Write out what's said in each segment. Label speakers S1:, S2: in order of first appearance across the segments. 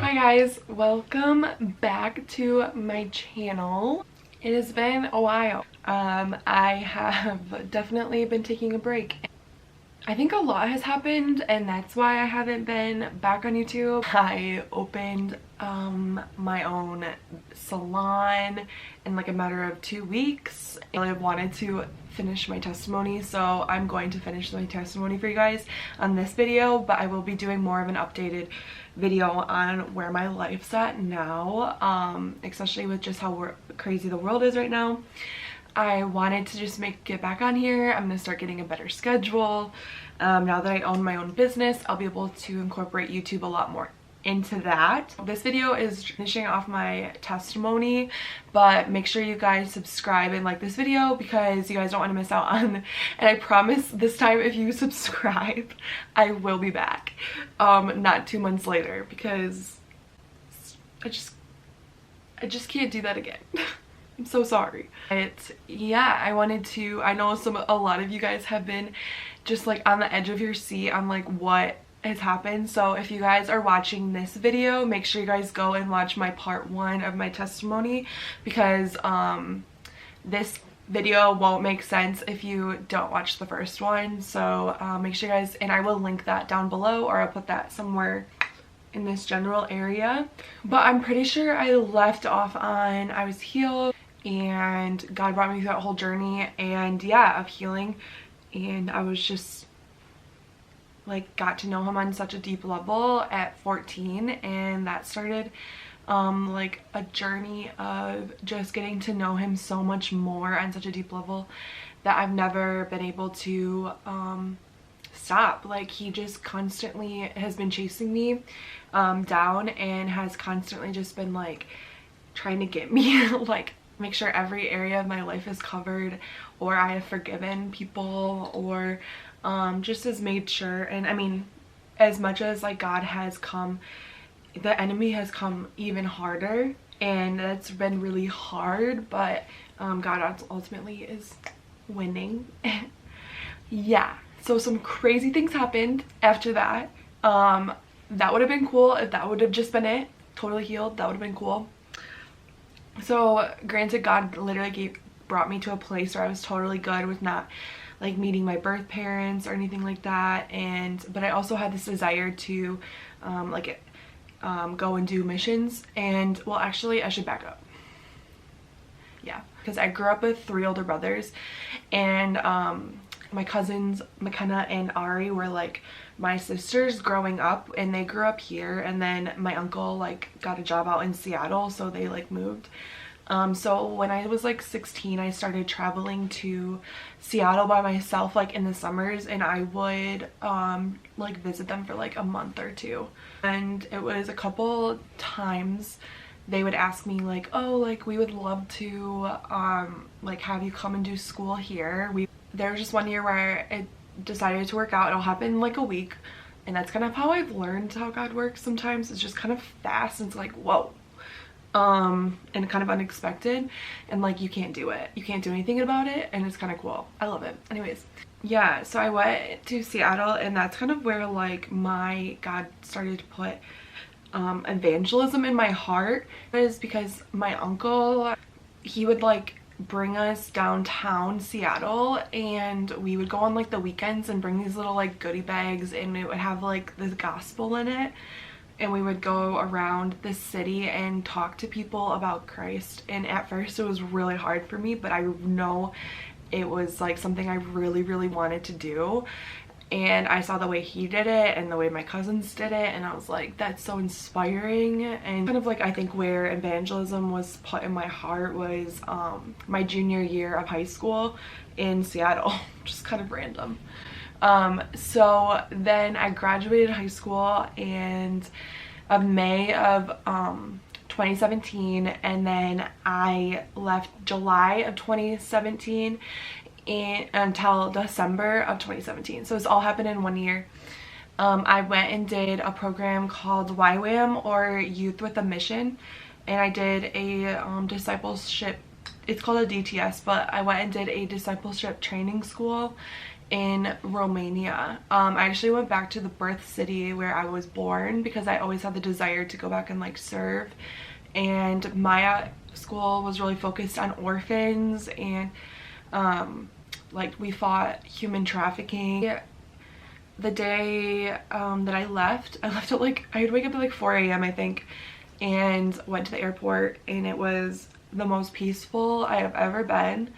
S1: Hi guys, welcome back to my channel. It has been a while. I have definitely been taking a break. I think a lot has happened and that's why I haven't been back on YouTube. I opened my own salon in like a matter of 2 weeks. I wanted to finish my testimony, so I'm going to finish my testimony for you guys on this video, but I will be doing more of an updated video on where my life's at now, especially with just how crazy the world is right now. I wanted to just get back on here. I'm gonna start getting a better schedule. Now that I own my own business, I'll be able to incorporate YouTube a lot more into that. This video is finishing off my testimony, but make sure you guys subscribe and like this video because you guys don't want to miss out on, and I promise this time if you subscribe, I will be back. Not 2 months later because I just can't do that again. I'm so sorry. Yeah, I wanted to, I know a lot of you guys have been just like on the edge of your seat on like what has happened. So if you guys are watching this video, make sure you guys go and watch my part 1 of my testimony because this video won't make sense if you don't watch the first one. So make sure you guys, and I will link that down below, or I'll put that somewhere in this general area. But I'm pretty sure I left off on I was healed and God brought me through that whole journey, and yeah, of healing, and I was just like got to know him on such a deep level at 14, and that started like a journey of just getting to know him so much more on such a deep level that I've never been able to stop. Like he just constantly has been chasing me down and has constantly just been like trying to get me like make sure every area of my life is covered, or I have forgiven people, or just has made sure. And I mean, as much as like God has come, the enemy has come even harder, and that's been really hard, but God ultimately is winning. Yeah, so some crazy things happened after that. That would have been cool if that would have just been it, totally healed. That would have been cool. So granted, God literally brought me to a place where I was totally good with not like meeting my birth parents or anything like that, but I also had this desire to go and do missions. And well, actually I should back up. Yeah, because I grew up with 3 older brothers, and my cousins McKenna and Ari were like my sisters growing up, and they grew up here, and then my uncle like got a job out in Seattle, so they like moved. So when I was like 16, I started traveling to Seattle by myself like in the summers, and I would like visit them for like a month or 2. And it was a couple times they would ask me like, oh, like we would love to like have you come and do school here. There was just one year where it decided to work out. It'll happen in like a week, and that's kind of how I've learned how God works. Sometimes it's just kind of fast, and it's like whoa, and kind of unexpected, and like you can't do it, you can't do anything about it, and it's kind of cool. I love it. Anyways, yeah, so I went to Seattle, and that's kind of where like my God started to put evangelism in my heart. It is because my uncle, he would like bring us downtown Seattle, and we would go on like the weekends and bring these little like goodie bags, and it would have like the gospel in it, and we would go around the city and talk to people about Christ. And at first it was really hard for me, but I know it was like something I really wanted to do. And I saw the way he did it and the way my cousins did it, and I was like, that's so inspiring. And kind of like I think where evangelism was put in my heart was my junior year of high school in Seattle. Just kind of random. So then I graduated high school and of May of 2017, and then I left July of 2017 until December of 2017. So it's all happened in 1 year. I went and did a program called YWAM, or Youth with a Mission, and I did a discipleship it's called a DTS, but I went and did a discipleship training school in Romania. I actually went back to the birth city where I was born because I always had the desire to go back and like serve. And my school was really focused on orphans, and like we fought human trafficking. The day that I left at like, I would wake up at like 4 a.m. I think, and went to the airport, and it was the most peaceful I have ever been.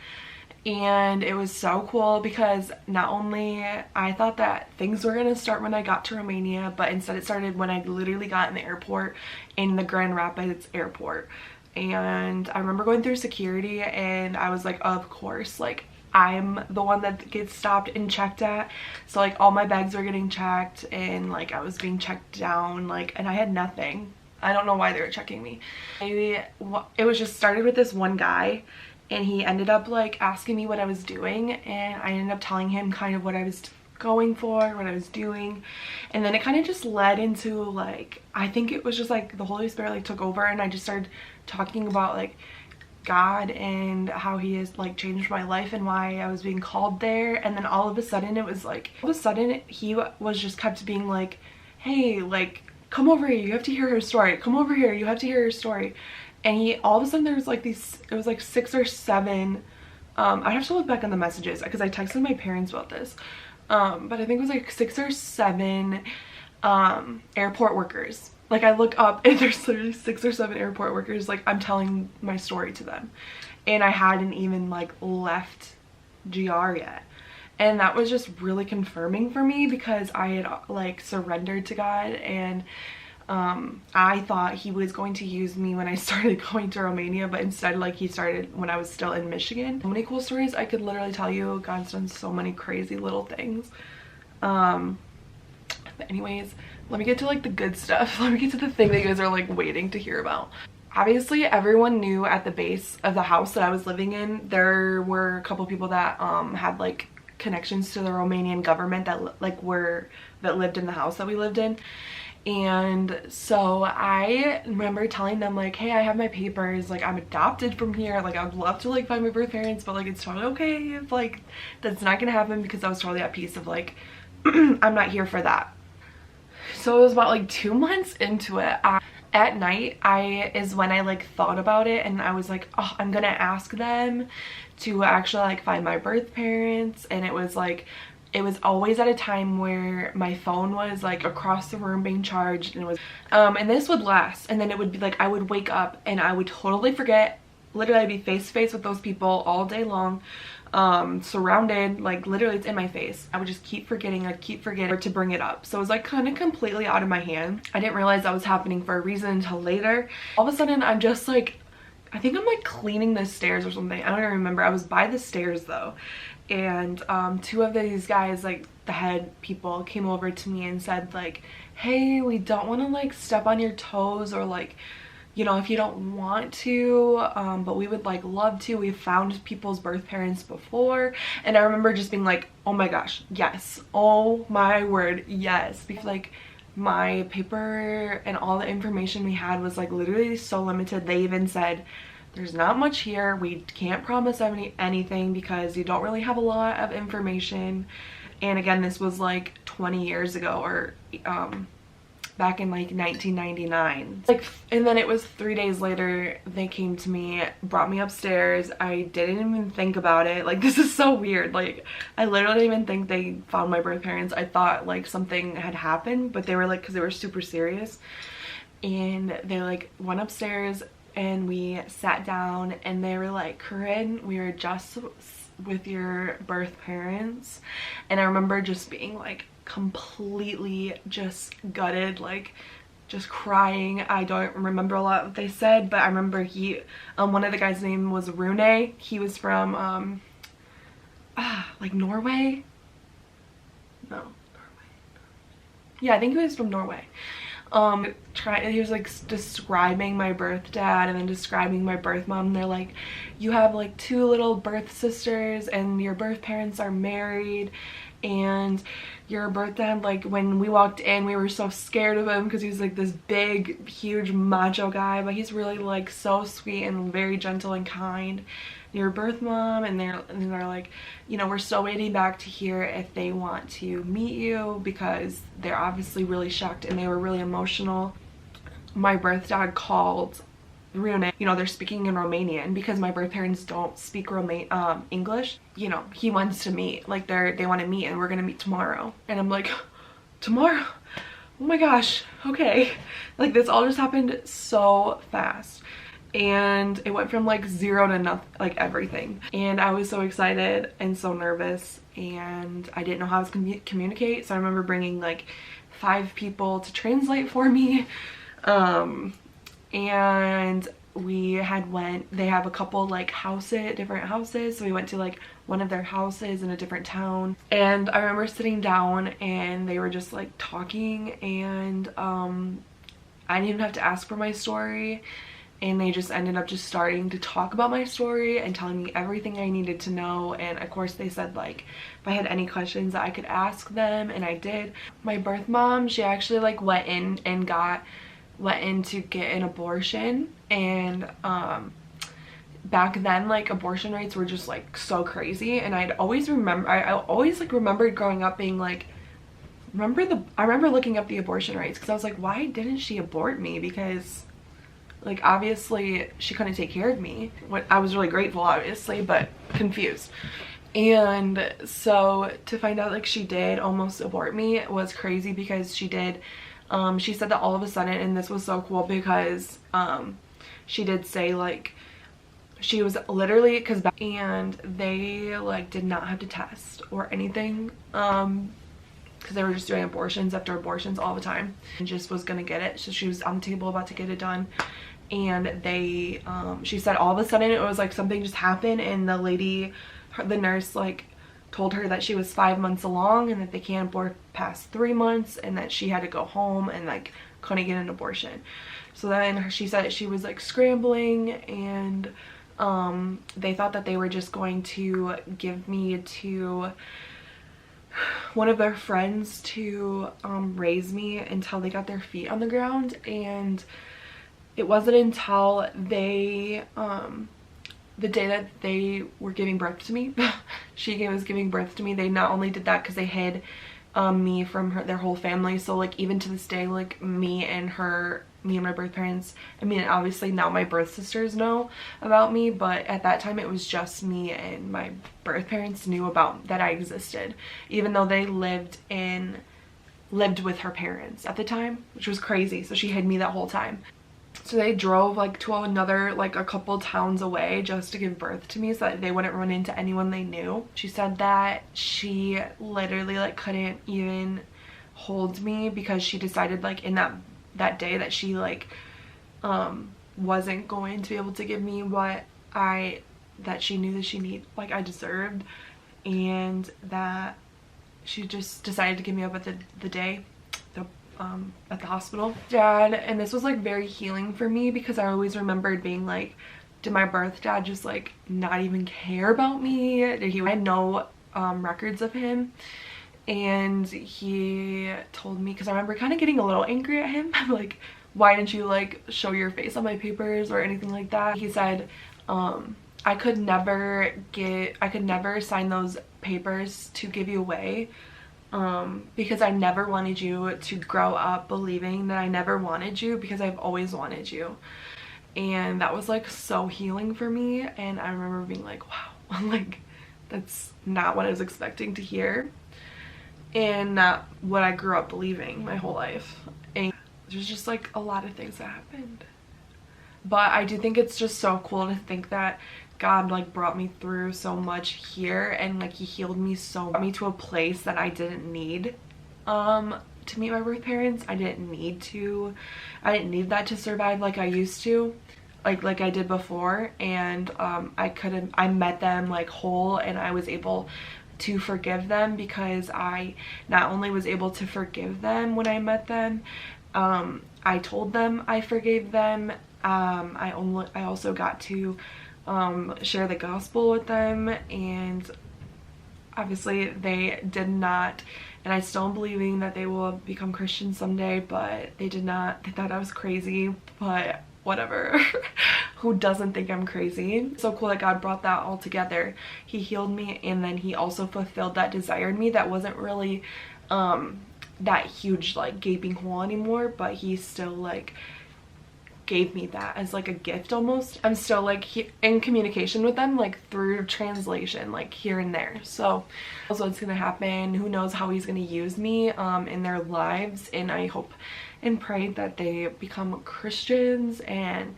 S1: And it was so cool because not only I thought that things were gonna start when I got to Romania, but instead it started when I literally got in the airport, in the Grand Rapids airport. And I remember going through security, and I was like, of course, like I'm the one that gets stopped and checked at. So like all my bags were getting checked, and like I was being checked down, like, and I had nothing. I don't know why they were checking me. Maybe it was just started with this one guy, and he ended up like asking me what I was doing, and I ended up telling him kind of what I was going for, what I was doing. And then it kind of just led into like, I think it was just like the Holy Spirit like took over, and I just started talking about like God and how he has like changed my life and why I was being called there. And then all of a sudden it was like, all of a sudden he was just kept being like, hey, like come over here, you have to hear her story, come over here, you have to hear her story. And he, all of a sudden there was like these, it was like 6 or 7, I have to look back on the messages because I texted my parents about this, but I think it was like 6 or 7 airport workers. Like I look up and there's literally 6 or 7 airport workers, like I'm telling my story to them, and I hadn't even like left GR yet. And that was just really confirming for me because I had like surrendered to God, and I thought he was going to use me when I started going to Romania, but instead like he started when I was still in Michigan. So many cool stories I could literally tell you. God's done so many crazy little things. But anyways, let me get to like the good stuff. Let me get to the thing that you guys are like waiting to hear about. Obviously everyone knew at the base of the house that I was living in, there were a couple people that had like connections to the Romanian government that that lived in the house that we lived in. And so I remember telling them like, hey, I have my papers, like I'm adopted from here, like I would love to like find my birth parents, but like it's totally okay if like that's not gonna happen, because I was totally at peace of like I'm not here for that. So it was about like 2 months into it, at night is when I like thought about it, and I was like, oh, I'm gonna ask them to actually like find my birth parents. And it was like, it was always at a time where my phone was like across the room being charged, and it was and this would last, and then it would be like I would wake up and I would totally forget. Literally I'd be face to face with those people all day long, surrounded, like literally it's in my face. I would just keep forgetting, I'd keep forgetting to bring it up. So it was like kind of completely out of my hand. I didn't realize that was happening for a reason until later. All of a sudden I'm just like, I think I'm like cleaning the stairs or something, I don't even remember. I was by the stairs though, and 2 of these guys, like the head people, came over to me and said like, hey, we don't want to like step on your toes, or like, you know, if you don't want to, but we would like love to. We've found people's birth parents before. And I remember just being like, oh my gosh, yes, oh my word, yes. Because like my paper and all the information we had was like literally so limited. They even said, there's not much here, we can't promise anything because you don't really have a lot of information. And again, this was like 20 years ago, or back in like 1999. Like, and then it was 3 days later they came to me, brought me upstairs. I didn't even think about it. Like, this is so weird. Like, I literally didn't even think they found my birth parents. I thought like something had happened, but they were like, because they were super serious, and they like went upstairs and we sat down, and they were like, Corinne, we were just with your birth parents. And I remember just being like completely just gutted, like just crying. I don't remember a lot of what they said, but I remember he one of the guys' name was Rune. He was from like Norway. No, Norway. Yeah, I think he was from Norway. He was like describing my birth dad and then describing my birth mom. They're like, you have like 2 little birth sisters and your birth parents are married, and your birth dad, like when we walked in we were so scared of him because he's like this big huge macho guy, but he's really like so sweet and very gentle and kind. your birth mom, and they're like, you know, we're still waiting back to hear if they want to meet you, because they're obviously really shocked and they were really emotional. My birth dad called Rune, you know, they're speaking in Romanian because my birth parents don't speak English. You know, he wants to meet, like they want to meet, and we're gonna meet tomorrow. And I'm like, tomorrow? Oh my gosh, okay. Like this all just happened so fast. And it went from like 0 to nothing, like everything. And I was so excited and so nervous, and I didn't know how I was gonna communicate. So I remember bringing like 5 people to translate for me. And we had they have a couple like different houses, so we went to like one of their houses in a different town. And I remember sitting down and they were just like talking, and I didn't even have to ask for my story, and they just ended up just starting to talk about my story and telling me everything I needed to know. And of course they said like if I had any questions that I could ask them, and I did. My birth mom, she actually like went in to get an abortion, and back then like abortion rates were just like so crazy. And I always like remembered growing up being like, I remember looking up the abortion rates because I was like, why didn't she abort me? Because like obviously she couldn't take care of me. I was really grateful obviously, but confused. And so to find out like she did almost abort me was crazy, because she did. She said that all of a sudden, and this was so cool because she did say like she was literally, and they like did not have to test or anything, because they were just doing abortions after abortions all the time, and just was gonna get it. So she was on the table about to get it done, and they she said all of a sudden it was like something just happened, and the nurse like told her that she was 5 months along and that they can't abort past 3 months, and that she had to go home and like couldn't get an abortion. So then she said she was like scrambling, and they thought that they were just going to give me to one of their friends to raise me until they got their feet on the ground. And it wasn't until they the day that they were giving birth to me, she was giving birth to me, they not only did that because they hid me from their whole family. So like even to this day, like me and my birth parents, I mean obviously now my birth sisters know about me, but at that time it was just me, and my birth parents knew about that I existed, even though they lived with her parents at the time, which was crazy. So she hid me that whole time. So they drove like to another, like a couple towns away, just to give birth to me so that they wouldn't run into anyone they knew. She said that she literally like couldn't even hold me because she decided like in that day that she like wasn't going to be able to give me what that she knew that like I deserved, and that she just decided to give me up at the day at the hospital. Dad, and this was like very healing for me, because I always remembered being like, did my birth dad just like not even care about me? I had no records of him. And he told me, because I remember kind of getting a little angry at him. I'm like, why didn't you like show your face on my papers or anything like that? He said I could never sign those papers to give you away, because I never wanted you to grow up believing that I never wanted you, because I've always wanted you. And that was like so healing for me. And I remember being like, wow, like that's not what I was expecting to hear, and not what I grew up believing my whole life. And there's just like a lot of things that happened, but I do think it's just so cool to think that God like brought me through so much here, and like he healed me to a place that I didn't need to meet my birth parents. I didn't need that to survive like I used to, like I did before. And I met them like whole, and I was able to forgive them, because I not only was able to forgive them when I met them, I told them I forgave them. I also got to share the gospel with them, and obviously they did not, and I still am believing that they will become Christians someday, but they did not. They thought I was crazy, but whatever. Who doesn't think I'm crazy? So cool that God brought that all together. He healed me, and then he also fulfilled that desire in me that wasn't really that huge like gaping hole anymore, but he still like gave me that as like a gift almost. I'm still like in communication with them like through translation, like here and there. So that's what's gonna happen. Who knows how he's gonna use me in their lives, and I hope and pray that they become Christians, and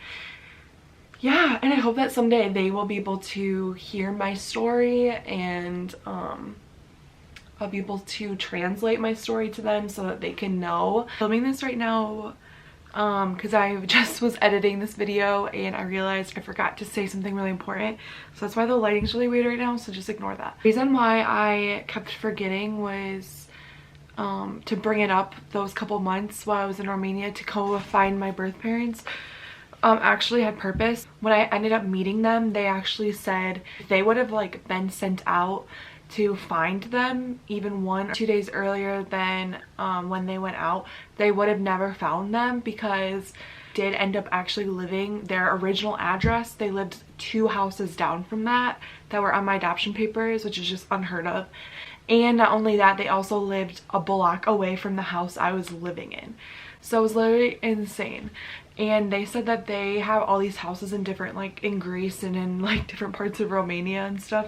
S1: yeah, and I hope that someday they will be able to hear my story, and I'll be able to translate my story to them so that they can know. I'm filming this right now because I just was editing this video and I realized I forgot to say something really important, so that's why the lighting's really weird right now, so just ignore that. The reason why I kept forgetting was to bring it up those couple months while I was in Romania to go find my birth parents. Actually had purpose. When I ended up meeting them, they actually said they would have like been sent out to find them even 1 or 2 days earlier than when they went out. They would have never found them because they did end up actually living their original address. They lived 2 houses down from that were on my adoption papers, which is just unheard of. And not only that, they also lived a block away from the house I was living in. So it was literally insane. And they said that they have all these houses in different, like in Greece and in like different parts of Romania and stuff,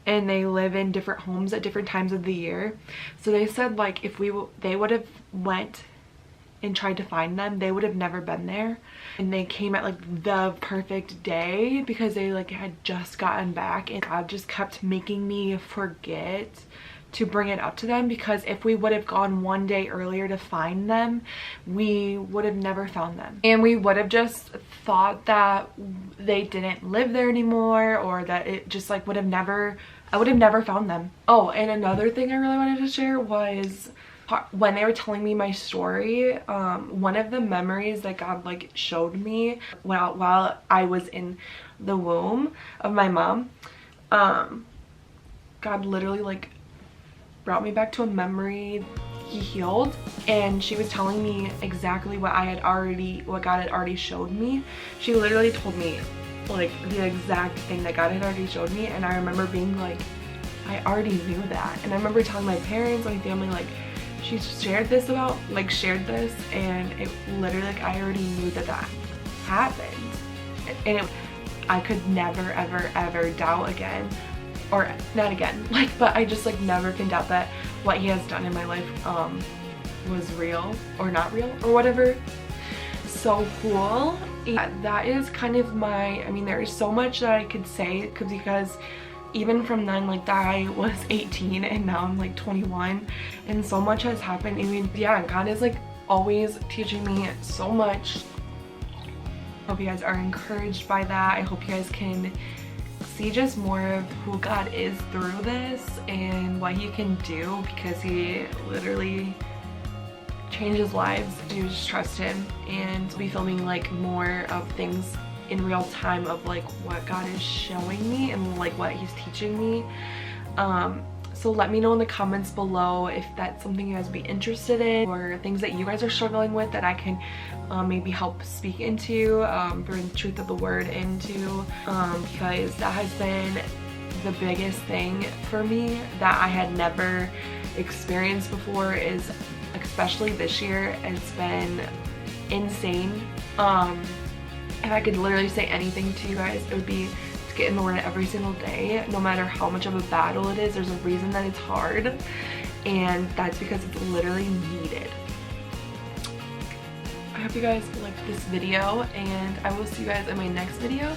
S1: and they live in different homes at different times of the year. So they said like if they would have went and tried to find them, they would have never been there, and they came at like the perfect day because they like had just gotten back, and God just kept making me forget to bring it up to them, because if we would have gone 1 day earlier to find them, we would have never found them, and we would have just thought that they didn't live there anymore, or that it just like I would have never found them. Oh, and another thing I really wanted to share was when they were telling me my story, one of the memories that God like showed me while I was in the womb of my mom, God literally like brought me back to a memory he healed, and she was telling me exactly what God had already showed me. She literally told me like the exact thing that God had already showed me, and I remember being like, I already knew that. And I remember telling my parents, my family, like she shared this, and it literally like I already knew that happened, and I could never ever doubt again. Or not again, like, but I just like never can doubt that what he has done in my life was real or not real or whatever. So cool. Yeah, that is kind of my, I mean, there is so much that I could say because even from then, like that I was 18 and now I'm like 21, and so much has happened. I mean, yeah, God is like always teaching me so much. Hope you guys are encouraged by that. I hope you guys can see just more of who God is through this and what he can do, because he literally changes lives. You just trust him, and be filming like more of things in real time of like what God is showing me and like what he's teaching me. So let me know in the comments below if that's something you guys would be interested in, or things that you guys are struggling with that I can maybe help speak into, bring the truth of the word into, because that has been the biggest thing for me that I had never experienced before, is especially this year. It's been insane. If I could literally say anything to you guys, it would be to get in the word every single day. No matter how much of a battle it is, there's a reason that it's hard, and that's because it's literally needed. I hope you guys liked this video, and I will see you guys in my next video.